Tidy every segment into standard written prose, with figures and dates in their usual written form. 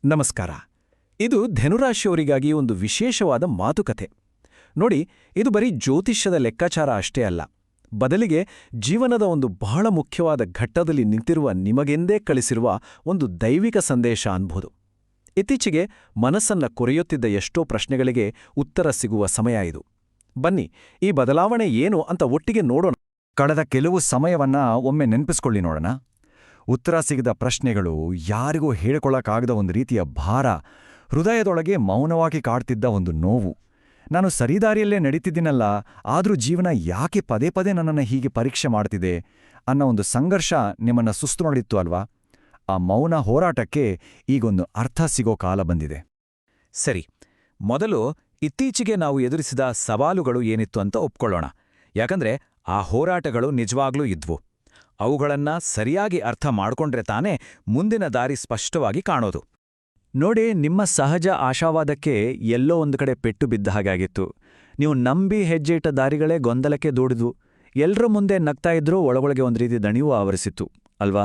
ನಮಸ್ಕಾರ. ಇದು ಧನುರಾಶಿಯವರಿಗಾಗಿ ಒಂದು ವಿಶೇಷವಾದ ಮಾತುಕತೆ. ನೋಡಿ, ಇದು ಬರೀ ಜ್ಯೋತಿಷ್ಯದ ಲೆಕ್ಕಾಚಾರ ಅಷ್ಟೇ ಅಲ್ಲ. ಬದಲಿಗೆ ಜೀವನದ ಒಂದು ಬಹಳ ಮುಖ್ಯವಾದ ಘಟ್ಟದಲ್ಲಿ ನಿಂತಿರುವ ನಿಮಗೆಂದೇ ಕಳಿಸಿರುವ ಒಂದು ದೈವಿಕ ಸಂದೇಶ ಅನ್ಬೋದು. ಇತ್ತೀಚೆಗೆ ಮನಸ್ಸನ್ನ ಕೊರೆಯುತ್ತಿದ್ದ ಎಷ್ಟೋ ಪ್ರಶ್ನೆಗಳಿಗೆ ಉತ್ತರ ಸಿಗುವ ಸಮಯ ಇದು. ಬನ್ನಿ, ಈ ಬದಲಾವಣೆ ಏನು ಅಂತ ಒಟ್ಟಿಗೆ ನೋಡೋಣ. ಕಳೆದ ಕೆಲವು ಸಮಯವನ್ನ ಒಮ್ಮೆ ನೆನಪಿಸ್ಕೊಳ್ಳಿ ನೋಡೋಣ. ಉತ್ತರ ಸಿಗದ ಪ್ರಶ್ನೆಗಳು, ಯಾರಿಗೂ ಹೇಳಿಕೊಳ್ಳಕ್ಕಾಗದ ಒಂದು ರೀತಿಯ ಭಾರ, ಹೃದಯದೊಳಗೆ ಮೌನವಾಗಿ ಕಾಡ್ತಿದ್ದ ಒಂದು ನೋವು. ನಾನು ಸರಿದಾರಿಯಲ್ಲೇ ನಡೀತಿದ್ದೀನಲ್ಲ, ಆದ್ರೂ ಜೀವನ ಯಾಕೆ ಪದೇ ಪದೇ ನನ್ನನ್ನು ಹೀಗೆ ಪರೀಕ್ಷೆ ಮಾಡ್ತಿದೆ ಅನ್ನೋ ಒಂದು ಸಂಘರ್ಷ ನಿಮ್ಮನ್ನ ಸುಸ್ತು ಮಾಡಿತ್ತು ಅಲ್ವಾ? ಆ ಮೌನ ಹೋರಾಟಕ್ಕೆ ಈಗೊಂದು ಅರ್ಥ ಸಿಗೋ ಕಾಲ ಬಂದಿದೆ. ಸರಿ, ಮೊದಲು ಇತ್ತೀಚೆಗೆ ನಾವು ಎದುರಿಸಿದ ಸವಾಲುಗಳು ಏನಿತ್ತು ಅಂತ ಒಪ್ಕೊಳ್ಳೋಣ. ಯಾಕಂದ್ರೆ ಆ ಹೋರಾಟಗಳು ನಿಜವಾಗ್ಲೂ ಇದ್ವು. ಅವುಗಳನ್ನ ಸರಿಯಾಗಿ ಅರ್ಥ ಮಾಡ್ಕೊಂಡ್ರೆ ತಾನೇ ಮುಂದಿನ ದಾರಿ ಸ್ಪಷ್ಟವಾಗಿ ಕಾಣೋದು. ನೋಡಿ, ನಿಮ್ಮ ಸಹಜ ಆಶಾವಾದಕ್ಕೆ ಎಲ್ಲೋ ಒಂದು ಕಡೆ ಪೆಟ್ಟು ಬಿದ್ದ ಹಾಗಾಗಿತ್ತು. ನೀವು ನಂಬಿ ಹೆಜ್ಜೆ ಇಟ್ಟ ದಾರಿಗಳೇ ಗೊಂದಲಕ್ಕೆ ದೂಡಿದ್ವು. ಎಲ್ರ ಮುಂದೆ ನಗ್ತಾ ಇದ್ರೂ ಒಳಗೊಳಗೆ ಒಂದು ರೀತಿ ದಣಿವು ಆವರಿಸಿತ್ತು ಅಲ್ವಾ?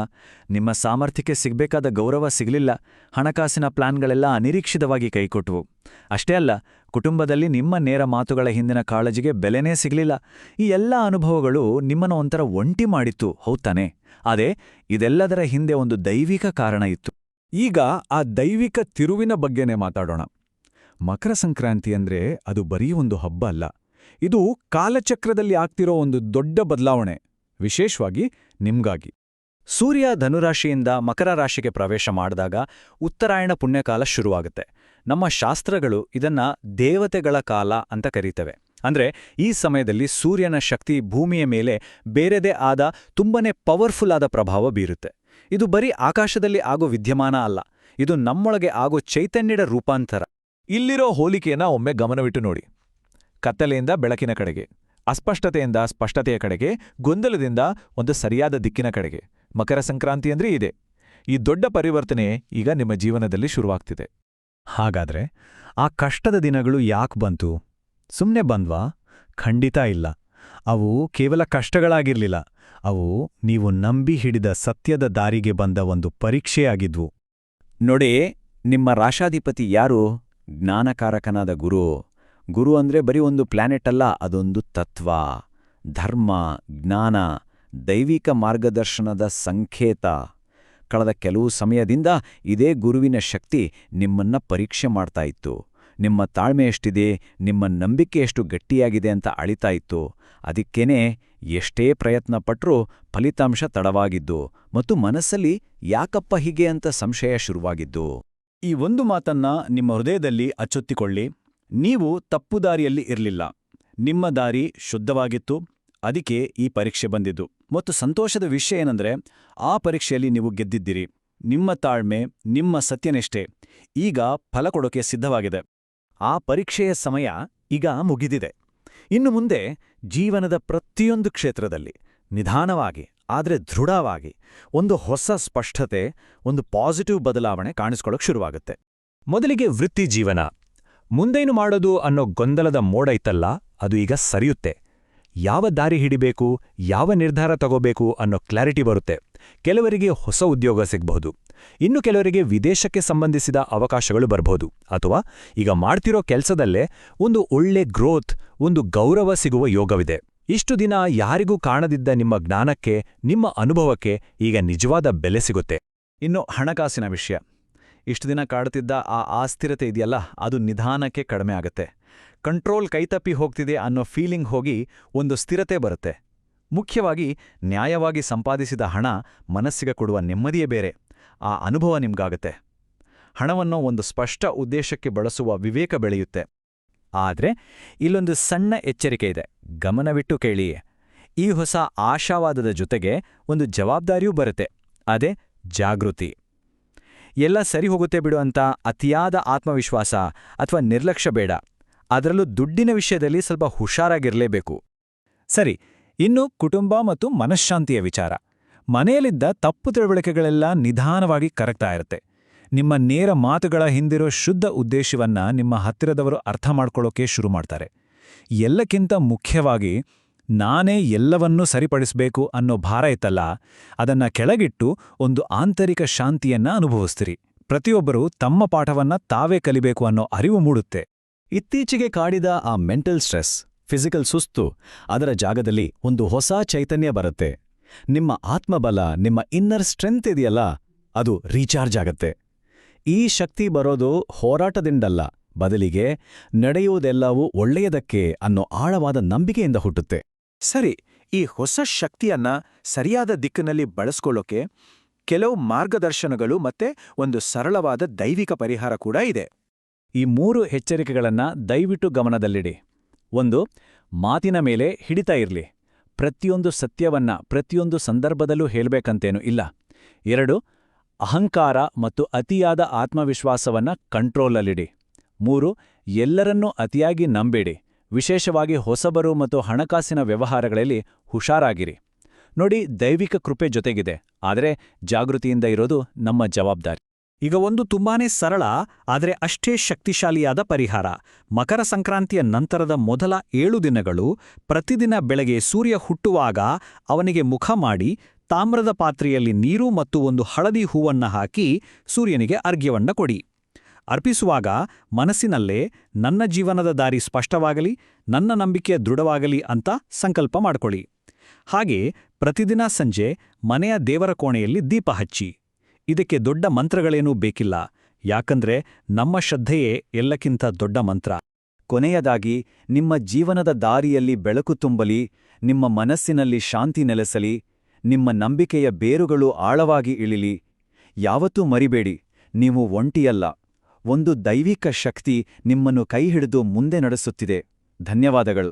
ನಿಮ್ಮ ಸಾಮರ್ಥ್ಯಕ್ಕೆ ಸಿಗ್ಬೇಕಾದ ಗೌರವ ಸಿಗಲಿಲ್ಲ. ಹಣಕಾಸಿನ ಪ್ಲಾನ್ಗಳೆಲ್ಲ ಅನಿರೀಕ್ಷಿತವಾಗಿ ಕೈಕೊಟ್ವು. ಅಷ್ಟೇ ಅಲ್ಲ, ಕುಟುಂಬದಲ್ಲಿ ನಿಮ್ಮ ನೇರ ಮಾತುಗಳ ಹಿಂದಿನ ಕಾಳಜಿಗೆ ಬೆಲೆನೇ ಸಿಗಲಿಲ್ಲ. ಈ ಎಲ್ಲ ಅನುಭವಗಳು ನಿಮ್ಮನ್ನು ಒಂಥರ ಒಂಟಿ ಮಾಡಿತ್ತು, ಹೌದಾನೆ? ಅದೇ, ಇದೆಲ್ಲದರ ಹಿಂದೆ ಒಂದು ದೈವಿಕ ಕಾರಣ ಇತ್ತು. ಈಗ ಆ ದೈವಿಕ ತಿರುವಿನ ಬಗ್ಗೆನೇ ಮಾತಾಡೋಣ. ಮಕರ ಸಂಕ್ರಾಂತಿ ಅಂದ್ರೆ ಅದು ಬರೀ ಒಂದು ಹಬ್ಬ ಅಲ್ಲ. ಇದು ಕಾಲಚಕ್ರದಲ್ಲಿ ಆಗ್ತಿರೋ ಒಂದು ದೊಡ್ಡ ಬದಲಾವಣೆ, ವಿಶೇಷವಾಗಿ ನಿಮ್ಗಾಗಿ. ಸೂರ್ಯ ಧನುರಾಶಿಯಿಂದ ಮಕರ ರಾಶಿಗೆ ಪ್ರವೇಶ ಮಾಡಿದಾಗ ಉತ್ತರಾಯಣ ಪುಣ್ಯಕಾಲ ಶುರುವಾಗುತ್ತೆ. ನಮ್ಮ ಶಾಸ್ತ್ರಗಳು ಇದನ್ನ ದೇವತೆಗಳ ಕಾಲ ಅಂತ ಕರೀತವೆ. ಅಂದ್ರೆ ಈ ಸಮಯದಲ್ಲಿ ಸೂರ್ಯನ ಶಕ್ತಿ ಭೂಮಿಯ ಮೇಲೆ ಬೇರೆದೇ ಆದ ತುಂಬನೇ ಪವರ್ಫುಲ್ ಆದ ಪ್ರಭಾವ ಬೀರುತ್ತೆ. ಇದು ಬರೀ ಆಕಾಶದಲ್ಲಿ ಆಗೋ ವಿದ್ಯಮಾನ ಅಲ್ಲ, ಇದು ನಮ್ಮೊಳಗೆ ಆಗೋ ಚೈತನ್ಯದ ರೂಪಾಂತರ. ಇಲ್ಲಿರೋ ಹೋಲಿಕೆಯನ್ನ ಒಮ್ಮೆ ಗಮನವಿಟ್ಟು ನೋಡಿ. ಕತ್ತಲೆಯಿಂದ ಬೆಳಕಿನ ಕಡೆಗೆ, ಅಸ್ಪಷ್ಟತೆಯಿಂದ ಸ್ಪಷ್ಟತೆಯ ಕಡೆಗೆ, ಗೊಂದಲದಿಂದ ಒಂದು ಸರಿಯಾದ ದಿಕ್ಕಿನ ಕಡೆಗೆ. ಮಕರ ಸಂಕ್ರಾಂತಿ ಅಂದ್ರೆ ಇದೆ. ಈ ದೊಡ್ಡ ಪರಿವರ್ತನೆ ಈಗ ನಿಮ್ಮ ಜೀವನದಲ್ಲಿ ಶುರುವಾಗ್ತಿದೆ. ಹಾಗಾದ್ರೆ ಆ ಕಷ್ಟದ ದಿನಗಳು ಯಾಕೆ ಬಂತು? ಸುಮ್ನೆ ಬಂದ್ವಾ? ಖಂಡಿತ ಇಲ್ಲ. ಅವು ಕೇವಲ ಕಷ್ಟಗಳಾಗಿರ್ಲಿಲ್ಲ. ಅವು ನೀವು ನಂಬಿ ಹಿಡಿದ ಸತ್ಯದ ದಾರಿಗೆ ಬಂದ ಒಂದು ಪರೀಕ್ಷೆಯಾಗಿದ್ವು. ನೋಡಿ, ನಿಮ್ಮ ರಾಶಾಧಿಪತಿ ಯಾರು? ಜ್ಞಾನಕಾರಕನಾದ ಗುರು. ಗುರು ಅಂದ್ರೆ ಬರೀ ಒಂದು ಪ್ಲಾನೆಟ್ ಅಲ್ಲ, ಅದೊಂದು ತತ್ವ, ಧರ್ಮ, ಜ್ಞಾನ, ದೈವಿಕ ಮಾರ್ಗದರ್ಶನದ ಸಂಕೇತ. ಕಳೆದ ಕೆಲವು ಸಮಯದಿಂದ ಇದೇ ಗುರುವಿನ ಶಕ್ತಿ ನಿಮ್ಮನ್ನ ಪರೀಕ್ಷೆ ಮಾಡ್ತಾ ಇತ್ತು. ನಿಮ್ಮ ತಾಳ್ಮೆ ಎಷ್ಟಿದೆ, ನಿಮ್ಮ ನಂಬಿಕೆ ಎಷ್ಟು ಗಟ್ಟಿಯಾಗಿದೆ ಅಂತ ಅಳಿತಾ ಇತ್ತು. ಅದಕ್ಕೇನೆ ಎಷ್ಟೇ ಪ್ರಯತ್ನ ಪಟ್ರೂ ಫಲಿತಾಂಶ ತಡವಾಗಿದ್ದು ಮತ್ತು ಮನಸ್ಸಲ್ಲಿ ಯಾಕಪ್ಪ ಹೀಗೆ ಅಂತ ಸಂಶಯ ಶುರುವಾಗಿದ್ದು. ಈ ಒಂದು ಮಾತನ್ನ ನಿಮ್ಮ ಹೃದಯದಲ್ಲಿ ಅಚ್ಚೊತ್ತಿಕೊಳ್ಳಿ. ನೀವು ತಪ್ಪು ದಾರಿಯಲ್ಲಿ ಇರಲಿಲ್ಲ. ನಿಮ್ಮ ದಾರಿ ಶುದ್ಧವಾಗಿತ್ತು. ಅದಕ್ಕೆ ಈ ಪರೀಕ್ಷೆ ಬಂದಿದ್ದು. ಮತ್ತು ಸಂತೋಷದ ವಿಷಯ ಏನಂದ್ರೆ, ಆ ಪರೀಕ್ಷೆಯಲ್ಲಿ ನೀವು ಗೆದ್ದಿದ್ದೀರಿ. ನಿಮ್ಮ ತಾಳ್ಮೆ, ನಿಮ್ಮ ಸತ್ಯನಿಷ್ಠೆ ಈಗ ಫಲ ಕೊಡೋಕೆ ಸಿದ್ಧವಾಗಿದೆ. ಆ ಪರೀಕ್ಷೆಯ ಸಮಯ ಈಗ ಮುಗಿದಿದೆ. ಇನ್ನು ಮುಂದೆ ಜೀವನದ ಪ್ರತಿಯೊಂದು ಕ್ಷೇತ್ರದಲ್ಲಿ ನಿಧಾನವಾಗಿ ಆದರೆ ದೃಢವಾಗಿ ಒಂದು ಹೊಸ ಸ್ಪಷ್ಟತೆ, ಒಂದು ಪಾಸಿಟಿವ್ ಬದಲಾವಣೆ ಕಾಣಿಸ್ಕೊಳ್ಳೋಕೆ ಶುರುವಾಗುತ್ತೆ. ಮೊದಲಿಗೆ ವೃತ್ತಿ ಜೀವನ. ಮುಂದೇನು ಮಾಡೋದು ಅನ್ನೋ ಗೊಂದಲದ ಮೋಡ ಇತ್ತಲ್ಲ, ಅದು ಈಗ ಸರಿಯುತ್ತೆ. ಯಾವ ದಾರಿ ಹಿಡಿಬೇಕು, ಯಾವ ನಿರ್ಧಾರ ತಗೋಬೇಕು ಅನ್ನೋ ಕ್ಲಾರಿಟಿ ಬರುತ್ತೆ. ಕೆಲವರಿಗೆ ಹೊಸ ಉದ್ಯೋಗ ಸಿಗಬಹುದು, ಇನ್ನು ಕೆಲವರಿಗೆ ವಿದೇಶಕ್ಕೆ ಸಂಬಂಧಿಸಿದ ಅವಕಾಶಗಳು ಬರಬಹುದು. ಅಥವಾ ಈಗ ಮಾಡ್ತಿರೋ ಕೆಲಸದಲ್ಲೇ ಒಂದು ಒಳ್ಳೆ ಗ್ರೋತ್, ಒಂದು ಗೌರವ ಸಿಗುವ ಯೋಗವಿದೆ. ಇಷ್ಟು ದಿನ ಯಾರಿಗೂ ಕಾಣದಿದ್ದ ನಿಮ್ಮ ಜ್ಞಾನಕ್ಕೆ, ನಿಮ್ಮ ಅನುಭವಕ್ಕೆ ಈಗ ನಿಜವಾದ ಬೆಲೆ ಸಿಗುತ್ತೆ. ಇನ್ನು ಹಣಕಾಸಿನ ವಿಷಯ. ಇಷ್ಟು ದಿನ ಕಾಡುತ್ತಿದ್ದ ಆ ಅಸ್ಥಿರತೆ ಇದೆಯಲ್ಲ, ಅದು ನಿಧಾನಕ್ಕೆ ಕಡಿಮೆ ಆಗುತ್ತೆ. ಕಂಟ್ರೋಲ್ ಕೈತಪ್ಪಿ ಹೋಗ್ತಿದೆ ಅನ್ನೋ ಫೀಲಿಂಗ್ ಹೋಗಿ ಒಂದು ಸ್ಥಿರತೆ ಬರುತ್ತೆ. ಮುಖ್ಯವಾಗಿ ನ್ಯಾಯವಾಗಿ ಸಂಪಾದಿಸಿದ ಹಣ ಮನಸ್ಸಿಗೆ ಕೊಡುವ ನೆಮ್ಮದಿಯೇ ಬೇರೆ. ಆ ಅನುಭವ ನಿಮ್ಗಾಗತ್ತೆ. ಹಣವನ್ನು ಒಂದು ಸ್ಪಷ್ಟ ಉದ್ದೇಶಕ್ಕೆ ಬಳಸುವ ವಿವೇಕ ಬೆಳೆಯುತ್ತೆ. ಆದ್ರೆ ಇಲ್ಲೊಂದು ಸಣ್ಣ ಎಚ್ಚರಿಕೆ ಇದೆ, ಗಮನವಿಟ್ಟು ಕೇಳಿ. ಈ ಹೊಸ ಆಶಾವಾದದ ಜೊತೆಗೆ ಒಂದು ಜವಾಬ್ದಾರಿಯೂ ಬರುತ್ತೆ. ಅದೇ ಜಾಗೃತಿ. ಎಲ್ಲ ಸರಿ ಹೋಗುತ್ತೆ ಬಿಡು ಅಂತ ಅತಿಯಾದ ಆತ್ಮವಿಶ್ವಾಸ ಅಥವಾ ನಿರ್ಲಕ್ಷ್ಯ ಬೇಡ. ಅದರಲ್ಲೂ ದುಡ್ಡಿನ ವಿಷಯದಲ್ಲಿ ಸ್ವಲ್ಪ ಹುಷಾರಾಗಿರಲೇಬೇಕು. ಸರಿ, ಇನ್ನು ಕುಟುಂಬ ಮತ್ತು ಮನಃಶಾಂತಿಯ ವಿಚಾರ. ಮನೆಯಲ್ಲಿದ್ದ ತಪ್ಪು ತಿಳುವಳಿಕೆಗಳೆಲ್ಲ ನಿಧಾನವಾಗಿ ಕರಗ್ತಾ ಇರುತ್ತೆ. ನಿಮ್ಮ ನೇರ ಮಾತುಗಳ ಹಿಂದಿರೋ ಶುದ್ಧ ಉದ್ದೇಶವನ್ನ ನಿಮ್ಮ ಹತ್ತಿರದವರು ಅರ್ಥ ಮಾಡ್ಕೊಳ್ಳೋಕೆ ಶುರು ಮಾಡ್ತಾರೆ. ಎಲ್ಲಕ್ಕಿಂತ ಮುಖ್ಯವಾಗಿ ನಾನೇ ಎಲ್ಲವನ್ನೂ ಸರಿಪಡಿಸಬೇಕು ಅನ್ನೋ ಭಾರ ಇತ್ತಲ್ಲ, ಅದನ್ನ ಕೆಳಗಿಟ್ಟು ಒಂದು ಆಂತರಿಕ ಶಾಂತಿಯನ್ನ ಅನುಭವಿಸ್ತೀರಿ. ಪ್ರತಿಯೊಬ್ಬರೂ ತಮ್ಮ ಪಾಠವನ್ನ ತಾವೇ ಕಲಿಬೇಕು ಅನ್ನೋ ಅರಿವು ಮೂಡುತ್ತೆ. ಇತ್ತೀಚೆಗೆ ಕಾಡಿದ ಆ ಮೆಂಟಲ್ ಸ್ಟ್ರೆಸ್, ಫಿಸಿಕಲ್ ಸುಸ್ತು, ಅದರ ಜಾಗದಲ್ಲಿ ಒಂದು ಹೊಸ ಚೈತನ್ಯ ಬರುತ್ತೆ. ನಿಮ್ಮ ಆತ್ಮಬಲ, ನಿಮ್ಮ ಇನ್ನರ್ ಸ್ಟ್ರೆಂತ್ ಇದೆಯಲ್ಲ, ಅದು ರೀಚಾರ್ಜ್ ಆಗತ್ತೆ. ಈ ಶಕ್ತಿ ಬರೋದು ಹೋರಾಟದಿಂದಲ್ಲ, ಬದಲಿಗೆ ನಡೆಯುವುದೆಲ್ಲವೂ ಒಳ್ಳೆಯದಕ್ಕೆ ಅನ್ನೋ ಆಳವಾದ ನಂಬಿಕೆಯಿಂದ ಹುಟ್ಟುತ್ತೆ. ಸರಿ, ಈ ಹೊಸ ಶಕ್ತಿಯನ್ನ ಸರಿಯಾದ ದಿಕ್ಕಿನಲ್ಲಿ ಬಳಸ್ಕೊಳ್ಳೋಕೆ ಕೆಲವು ಮಾರ್ಗದರ್ಶನಗಳು ಮತ್ತೆ ಒಂದು ಸರಳವಾದ ದೈವಿಕ ಪರಿಹಾರ ಕೂಡ ಇದೆ. ಈ 3 ಎಚ್ಚರಿಕೆಗಳನ್ನ ದಯವಿಟ್ಟು ಗಮನದಲ್ಲಿಡಿ. 1. ಮಾತಿನ ಮೇಲೆ ಹಿಡಿತಾ ಇರ್ಲಿ. ಪ್ರತಿಯೊಂದು ಸತ್ಯವನ್ನ ಪ್ರತಿಯೊಂದು ಸಂದರ್ಭದಲ್ಲೂ ಹೇಳ್ಬೇಕಂತೇನೂ ಇಲ್ಲ. 2. ಅಹಂಕಾರ ಮತ್ತು ಅತಿಯಾದ ಆತ್ಮವಿಶ್ವಾಸವನ್ನ ಕಂಟ್ರೋಲಲ್ಲಿಡಿ. 3. ಎಲ್ಲರನ್ನೂ ಅತಿಯಾಗಿ ನಂಬೇಡಿ, ವಿಶೇಷವಾಗಿ ಹೊಸಬರು ಮತ್ತು ಹಣಕಾಸಿನ ವ್ಯವಹಾರಗಳಲ್ಲಿ ಹುಷಾರಾಗಿರಿ. ನೋಡಿ, ದೈವಿಕ ಕೃಪೆ ಜೊತೆಗಿದೆ, ಆದರೆ ಜಾಗೃತಿಯಿಂದ ಇರೋದು ನಮ್ಮ ಜವಾಬ್ದಾರಿ. ಈಗ ಒಂದು ತುಂಬಾನೇ ಸರಳ ಆದರೆ ಅಷ್ಟೇ ಶಕ್ತಿಶಾಲಿಯಾದ ಪರಿಹಾರ. ಮಕರ ಸಂಕ್ರಾಂತಿಯ ನಂತರದ ಮೊದಲ 7 ದಿನಗಳು ಪ್ರತಿದಿನ ಬೆಳಗ್ಗೆ ಸೂರ್ಯ ಹುಟ್ಟುವಾಗ ಅವನಿಗೆ ಮುಖ ಮಾಡಿ ತಾಮ್ರದ ಪಾತ್ರೆಯಲ್ಲಿ ನೀರು ಮತ್ತು ಒಂದು ಹಳದಿ ಹೂವನ್ನ ಹಾಕಿ ಸೂರ್ಯನಿಗೆ ಅರ್ಘ್ಯವನ್ನ ಕೊಡಿ. ಅರ್ಪಿಸುವಾಗ ಮನಸ್ಸಿನಲ್ಲೇ ನನ್ನ ಜೀವನದ ದಾರಿ ಸ್ಪಷ್ಟವಾಗಲಿ, ನನ್ನ ನಂಬಿಕೆ ದೃಢವಾಗಲಿ ಅಂತ ಸಂಕಲ್ಪ ಮಾಡ್ಕೊಳ್ಳಿ. ಹಾಗೆ ಪ್ರತಿದಿನ ಸಂಜೆ ಮನೆಯ ದೇವರ ಕೋಣೆಯಲ್ಲಿ ದೀಪ ಹಚ್ಚಿ. ಇದಕ್ಕೆ ದೊಡ್ಡ ಮಂತ್ರಗಳೇನೂ ಬೇಕಿಲ್ಲ, ಯಾಕಂದ್ರೆ ನಮ್ಮ ಶ್ರದ್ಧೆಯೇ ಎಲ್ಲಕ್ಕಿಂತ ದೊಡ್ಡ ಮಂತ್ರ. ಕೊನೆಯದಾಗಿ, ನಿಮ್ಮ ಜೀವನದ ದಾರಿಯಲ್ಲಿ ಬೆಳಕು ತುಂಬಲಿ, ನಿಮ್ಮ ಮನಸ್ಸಿನಲ್ಲಿ ಶಾಂತಿ ನೆಲೆಸಲಿ, ನಿಮ್ಮ ನಂಬಿಕೆಯ ಬೇರುಗಳು ಆಳವಾಗಿ ಇಳಿಲಿ. ಯಾವತ್ತೂ ಮರಿಬೇಡಿ, ನೀವು ಒಂಟಿಯಲ್ಲ. ಒಂದು ದೈವಿಕ ಶಕ್ತಿ ನಿಮ್ಮನ್ನು ಕೈಹಿಡಿದು ಮುಂದೆ ನಡೆಸುತ್ತಿದೆ. ಧನ್ಯವಾದಗಳು.